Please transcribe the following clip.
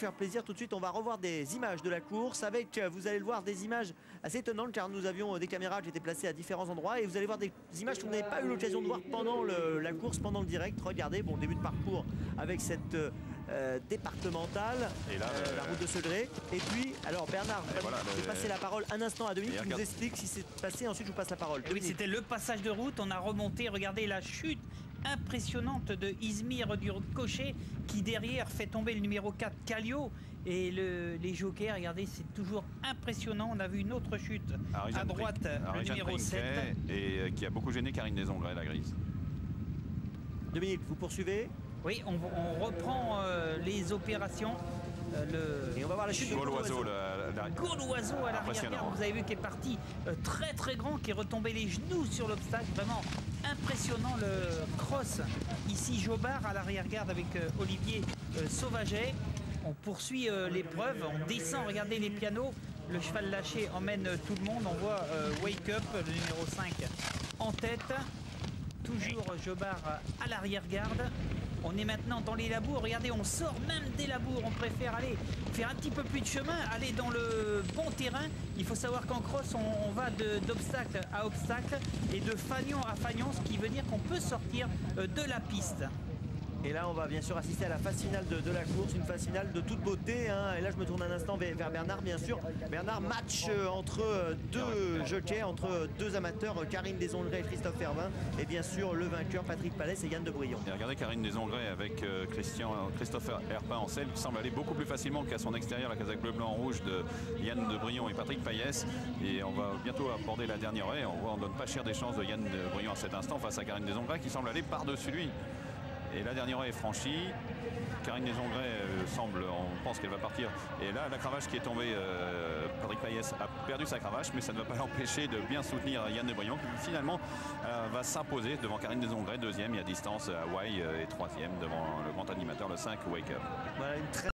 faire plaisir. Tout de suite, on va revoir des images de la course avec, vous allez le voir, des images assez étonnantes car nous avions des caméras qui étaient placées à différents endroits et vous allez voir des images que vous n'avez pas eu l'occasion de voir pendant la course, pendant le direct. Regardez, bon, début de parcours avec cette départementale, et là, la route de Segré. Et puis, alors Bernard, voilà, je vais passer la parole un instant à Dominique qui nous explique ce qui s'est passé. Ensuite, je vous passe la parole. Oui, c'était le passage de route. On a remonté, regardez la chute impressionnante de Izmir du Cocher qui derrière fait tomber le numéro 4 Kallio et les jockeys, regardez, c'est toujours impressionnant. On a vu une autre chute à droite, le numéro 7 et qui a beaucoup gêné Karine Desongrais, la grise. Dominique, vous poursuivez? Oui, on reprend les opérations. Et on va voir la chute de Gauloiseau à l'arrière-garde, vous avez vu qu'il est parti très très grand, qui est retombé les genoux sur l'obstacle, vraiment impressionnant le cross. Ici Jobard à l'arrière-garde avec Olivier Sauvaget. On poursuit l'épreuve, on descend, regardez les pianos, le cheval lâché emmène tout le monde, on voit Wake Up, le numéro 5 en tête, toujours Jobard à l'arrière-garde. On est maintenant dans les labours, regardez, on sort même des labours, on préfère aller faire un petit peu plus de chemin, aller dans le bon terrain. Il faut savoir qu'en cross, on va d'obstacle à obstacle et de fanion à fanion, ce qui veut dire qu'on peut sortir de la piste. Et là, on va bien sûr assister à la phase finale de la course, une phase finale de toute beauté, hein. Et là, je me tourne un instant vers Bernard, bien sûr. Bernard, match entre deux jockeys, entre deux amateurs, Karine Desongrais et Christophe Herbin. Et bien sûr, le vainqueur, Patrick Pallès et Yann de Brillon. Et regardez Karine Desongrais avec Christophe Herbin en selle, qui semble aller beaucoup plus facilement qu'à son extérieur, la casaque bleu, blanc, rouge de Yann de Brillon et Patrick Pallès. Et on va bientôt aborder la dernière haie. On ne donne pas cher des chances de Yann de Brillon à cet instant face à Karine Desongrais qui semble aller par-dessus lui. Et la dernière haie est franchie. Karine Desongrais on pense qu'elle va partir. Et là, la cravache qui est tombée, Patrick Pallès a perdu sa cravache, mais ça ne va pas l'empêcher de bien soutenir Yann de Brillon, qui finalement va s'imposer devant Karine Desongrais, deuxième, et à distance Hawaii, et troisième devant le grand animateur, le 5 Wake Up. Voilà une très